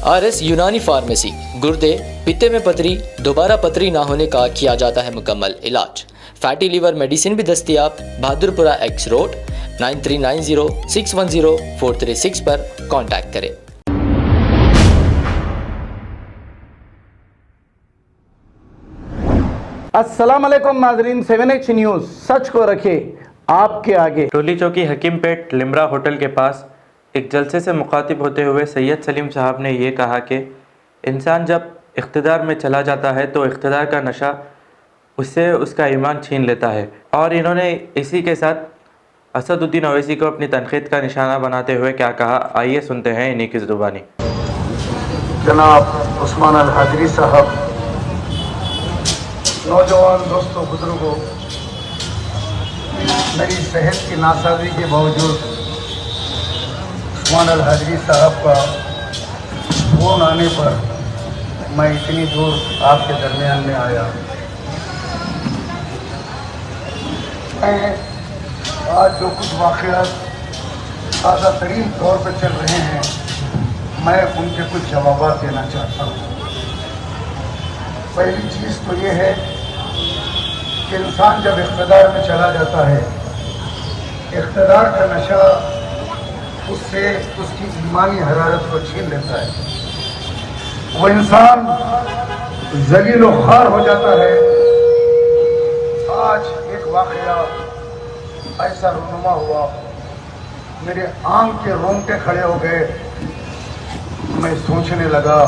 RS यूनानी pharmacy, गुर्दे, पित्ते में पथरी, दोबारा पथरी ना होने का किया जाता है मुकम्मल इलाज। फैटी लीवर मेडिसिन भी दस्तियाब। बहादुरपुरा X रोड 9390610436 पर कांटेक्ट करें। अस्सलाम वालेकुम नाजरीन, 7H न्यूज़ सच को रखे आपके आगे। टोली चौकी हकीमपेट लिमरा होटल के पास एक जलसे से मुखातिब होते हुए सैयद सलीम साहब ने ये कहा कि इंसान जब इख्तिदार में चला जाता है तो इख्तिदार का नशा उससे उसका ईमान छीन लेता है। और इन्होंने इसी के साथ असदुद्दीन ओवैसी को अपनी तनकीद का निशाना बनाते हुए क्या कहा, आइए सुनते हैं इन्हीं की ज़ुबानी। जनाब उस्मान अल हाजरी साहब, नौजवान दोस्तों, बुजुर्गों, मेरी सेहत की नासाजी के बावजूद उस्मान अल हाजरी साहब का फ़ोन आने पर मैं इतनी दूर आपके दरमियान में आया। मैं आज जो कुछ वाक़यात ताज़ा तरीन तौर पर चल रहे हैं, मैं उनके कुछ जवाब देना चाहता हूँ। पहली चीज़ तो ये है कि इंसान जब इख्तिदार में चला जाता है, इख्तिदार का नशा उससे उसकी ईमानी हरारत को छीन लेता है। वो इंसान ज़लील व ख़ार हो जाता है। आज एक वाक़या ऐसा रुनुमा हुआ, मेरे आंख के रोंगटे खड़े हो गए। मैं सोचने लगा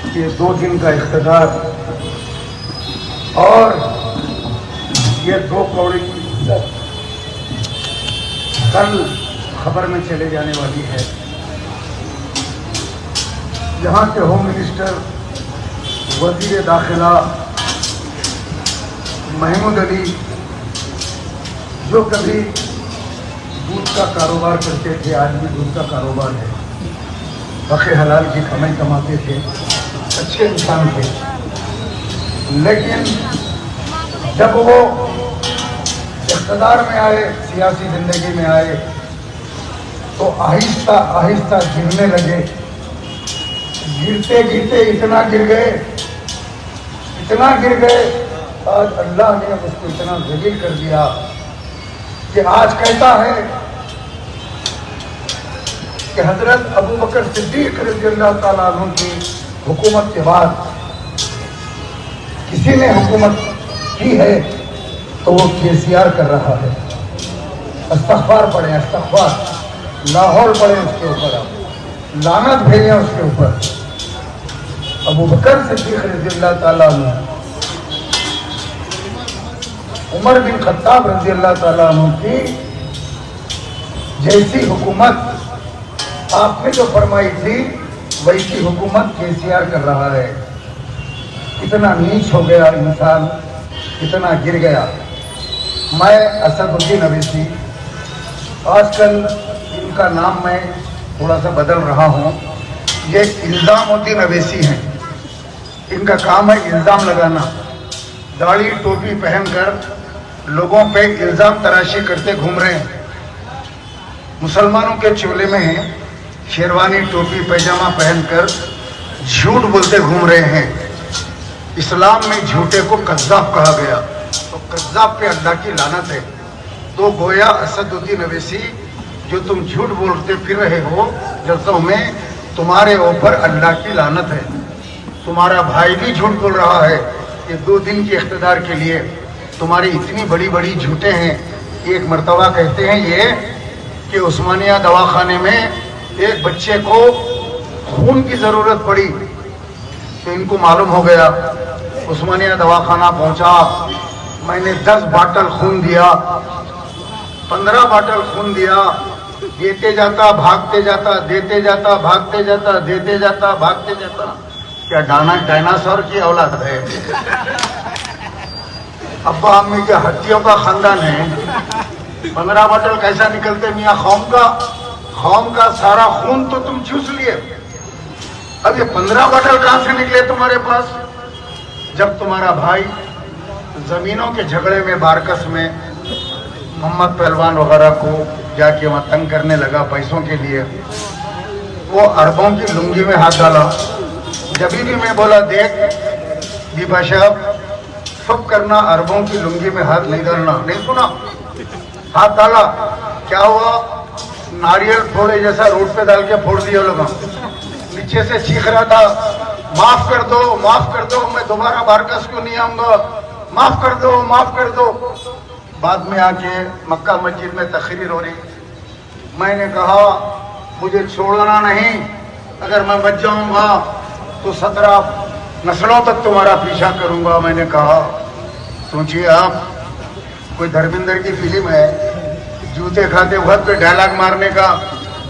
कि 2 दिन का इख्तिदार और ये 2 कौड़ी की इज्जत कल खबर में चले जाने वाली है। यहाँ के होम मिनिस्टर, वज़ीर दाखिला महमूद अली, जो कभी दूध का कारोबार करते थे, आज भी दूध का कारोबार है, बखे हलाल की कमाई कमाते थे, अच्छे इंसान थे। लेकिन जब वो इक़्तिदार में आए, सियासी ज़िंदगी में आए, तो आहिस्ता आहिस्ता गिरने लगे। गिरते गिरते इतना गिर गए, आज अल्लाह ने उसको इतना ज़लील कर दिया कि आज कहता है कि हजरत अबू बकर सिद्दीक़ रज़ियल्लाहु ताला अन्हु की हुकूमत के बाद किसी ने हुकूमत की है तो वो KCR कर रहा है। इस्तग़फ़ार पढ़े, इस्तग़फ़ार, लाहौर पढ़े उसके ऊपर, आप लानत भेजें उसके ऊपर। अबू बकर सिद्दीक़ रज़ियल्लाहु ताला अन्हु, उमर बिन खत्ताब रज़ियल्लाहु ताला अन्हु की जैसी हुकूमत आपने जो फरमाई थी, वैसी हुकूमत KCR कर रहा है। कितना नीच हो गया इंसान, कितना गिर गया। मैं असदुद्दीन ओवैसी, आजकल इनका नाम मैं थोड़ा सा बदल रहा हूँ। ये इल्ज़ामुद्दीन ओवैसी हैं। इनका काम है इल्ज़ाम लगाना, दाढ़ी टोपी पहनकर लोगों पे इल्ज़ाम तराशी करते घूम रहे हैं। मुसलमानों के चोले में शेरवानी टोपी पैजामा पहनकर झूठ बोलते घूम रहे हैं। इस्लाम में झूठे को कज़्ज़ाब कहा गया, तो कज़्ज़ाब पे अल्लाह की लानत है। तो गोया असदुद्दीन ओवैसी, जो तुम झूठ बोलते फिर रहे हो जलसों में, तुम्हारे ऊपर अल्लाह की लानत है। तुम्हारा भाई भी झूठ बोल रहा है कि 2 दिन के इख्तिदार के लिए तुम्हारी इतनी बड़ी बड़ी झूठे हैं। एक मर्तबा कहते हैं ये कि उस्मानिया दवाखाने में एक बच्चे को खून की ज़रूरत पड़ी, तो इनको मालूम हो गया। उस्मानिया दवाखाना पहुंचा, मैंने 10 बाटल खून दिया, 15 बाटल खून दिया, देते जाता भागते जाता, देते जाता भागते जाता, देते जाता भागते जाता। क्या डायनासोर की औलाद है? अब्बा अम्मी के हड्डियों का खानदान है। 15 बाटल कैसा निकलते मियाँ? खौम का सारा खून तो तुम चूस लिए। अब ये 15 बाटल कहां से निकले तुम्हारे पास? जब तुम्हारा भाई जमीनों के झगड़े में बारकस में मोहम्मद पहलवान वगैरह को जाके वहां तंग करने लगा पैसों के लिए, वो अरबों की लुंगी में हाथ डाला। जब भी मैं बोला देख बिपाशा सब करना, अरबों की लुंगी में हाथ नहीं डालना, नहीं सुना, हाथ डाला, क्या हुआ, नारियल फोड़े जैसा रोड पे डाल के फोड़ दिया लोगों। नीचे से चीख रहा था माफ कर दो, मैं दोबारा बारकस को नहीं आऊंगा, माफ कर दो, माफ कर दो। बाद में आके मक्का मस्जिद में तकरीर हो रही, मैंने कहा मुझे छोड़ना नहीं, अगर मैं बच जाऊंगा तो 17 नस्लों तक तुम्हारा पीछा करूंगा। मैंने कहा सोचिए आप, कोई धर्मेंद्र की फिल्म है, जूते खाते वक्त पे डायलॉग मारने का,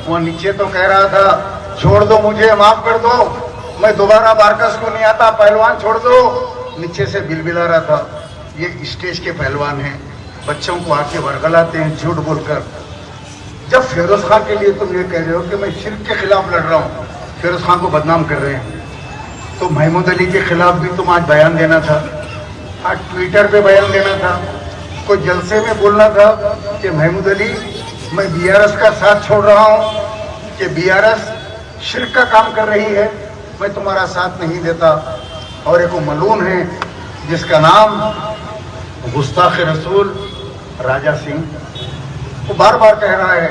वो नीचे तो कह रहा था छोड़ दो मुझे, माफ कर दो, मैं दोबारा बारकस को नहीं आता, पहलवान छोड़ दो, नीचे से बिलबिला रहा था। ये स्टेज के पहलवान हैं, बच्चों को आके वर्गलाते हैं झूठ बोलकर। जब फिरोज खान के लिए तुम ये कह रहे हो कि मैं शिर्क के खिलाफ लड़ रहा हूँ, फिरोज खान को बदनाम कर रहे हैं, तो महमूद अली के खिलाफ भी तुम आज बयान देना था, आज ट्विटर पे बयान देना था, कोई जलसे में बोलना था कि महमूद अली मैं बीआरएस का साथ छोड़ रहा हूँ, कि बीआरएस शिर्क का काम कर रही है, मैं तुम्हारा साथ नहीं देता। और एक मलून है जिसका नाम गुस्ताख रसूल राजा सिंह, वो बार बार कह रहा है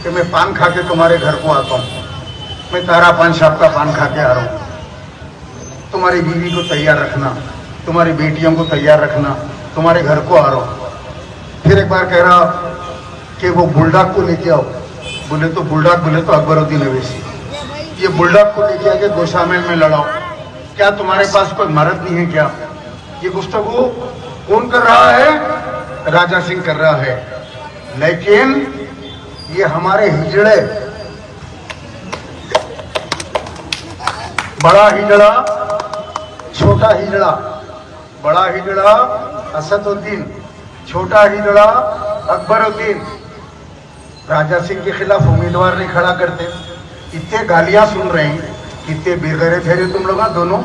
कि मैं पान खा के तुम्हारे घर को आता हूँ, मैं तारा पान शॉप का पान खा के आ रहा हूँ, तुम्हारी बीवी को तैयार रखना, तुम्हारी बेटियों को तैयार रखना, तुम्हारे घर को आ रहा हूँ। फिर एक बार कह रहा कि वो बुलडॉग को लेके आओ, बोले तो बुलडॉग, बोले तो अकबरुद्दीन अवैसी, ये बुलडॉग को लेके आके गोशामेल में लड़ाओ, क्या तुम्हारे पास कोई मर्द नहीं है क्या? ये गुफ्तगू कौन कर रहा है? राजा सिंह कर रहा है। लेकिन ये हमारे हिजड़े, बड़ा हिजड़ा, छोटा हिजड़ा, बड़ा हिजड़ा असदुद्दीन, छोटा हिजड़ा अकबरुद्दीन, राजा सिंह के खिलाफ उम्मीदवार नहीं खड़ा करते। इतने गालियां सुन रहे हैं, कितने बेगैरत है तुम लोग दोनों,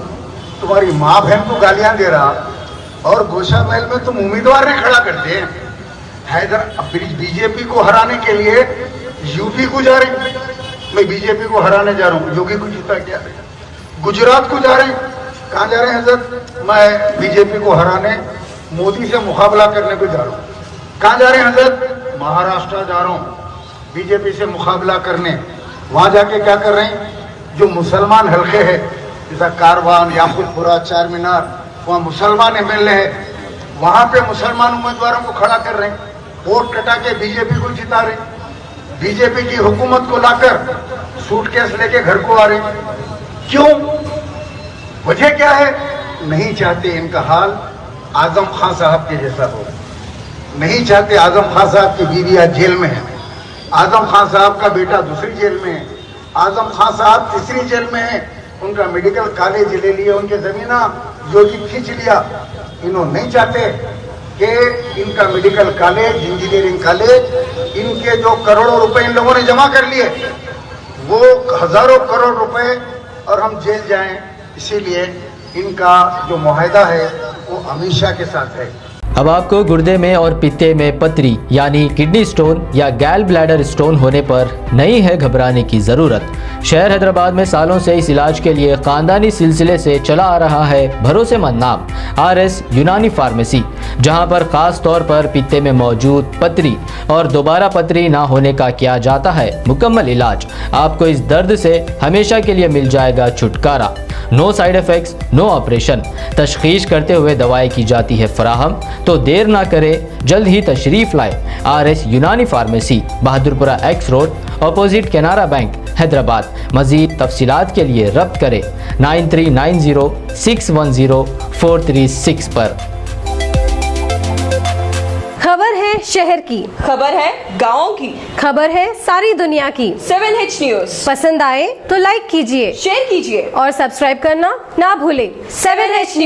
तुम्हारी माँ बहन को गालियां दे रहा और गोशा महल में तुम उम्मीदवार नहीं खड़ा करते हैं। बीजेपी को हराने के लिए यूपी को जा रहे, मैं बीजेपी को हराने जा रहा हूँ, योगी को जीता क्या, गुजरात को जा रहे हैं, कहाँ जा रहे हैं हजरत? मैं बीजेपी को हराने, मोदी से मुकाबला करने को जा रहा हूँ। कहाँ जा रहे हैं हजरत? महाराष्ट्र जा रहा हूँ बीजेपी से मुकाबला करने। वहाँ जाके क्या कर रहे हैं? जो मुसलमान हल्के है जैसा कारवान, याकुतपुरा, चार मीनार, वहाँ मुसलमान एमएलए है, वहाँ पे मुसलमान उम्मीदवारों को खड़ा कर रहे हैं, वोट कटा के बीजेपी को जिता रहे, बीजेपी की हुकूमत को लाकर सूटकेस लेके घर को आ रहे। क्यों? वजह क्या है? नहीं चाहते इनका हाल आजम खान साहब के जैसा हो, नहीं चाहते आजम खान साहब की बीवी आज जेल में है, आजम खान साहब का बेटा दूसरी जेल में है, आजम खान साहब तीसरी जेल में है, उनका मेडिकल कॉलेज ले लिया, उनके जमीना योगी खींच लिया। इन्होंने नहीं चाहते कि इनका मेडिकल कॉलेज, इंजीनियरिंग कॉलेज, इनके जो करोड़ों रुपए इन लोगों ने जमा कर लिए, वो हजारों करोड़ रुपए, और हम जेल जाएं। इसीलिए इनका जो मुआहदा है वो हमेशा के साथ है। अब आपको गुर्दे में और पित्ते में पथरी यानी किडनी स्टोन या गैल ब्लैडर स्टोन होने पर नहीं है घबराने की ज़रूरत। शहर हैदराबाद में सालों से इस इलाज के लिए ख़ानदानी सिलसिले से चला आ रहा है भरोसेमंद नाम RS यूनानी फार्मेसी, जहां पर ख़ास तौर पर पित्ते में मौजूद पथरी और दोबारा पथरी ना होने का किया जाता है मुकम्मल इलाज। आपको इस दर्द से हमेशा के लिए मिल जाएगा छुटकारा। No side effects, no operation, तशखीस करते हुए दवाएं की जाती है फराहम। तो देर ना करें, जल्द ही तशरीफ लाए RS यूनानी pharmacy, Bahadurpura X road, opposite Canara bank, Hyderabad. मज़ीद तफसीलात के लिए रब्त करें 9390610436 पर। खबर है शहर की, खबर है गाँव की, खबर है सारी दुनिया की। 7H न्यूज पसंद आए तो लाइक कीजिए, शेयर कीजिए और सब्सक्राइब करना ना भूलें। 7H news.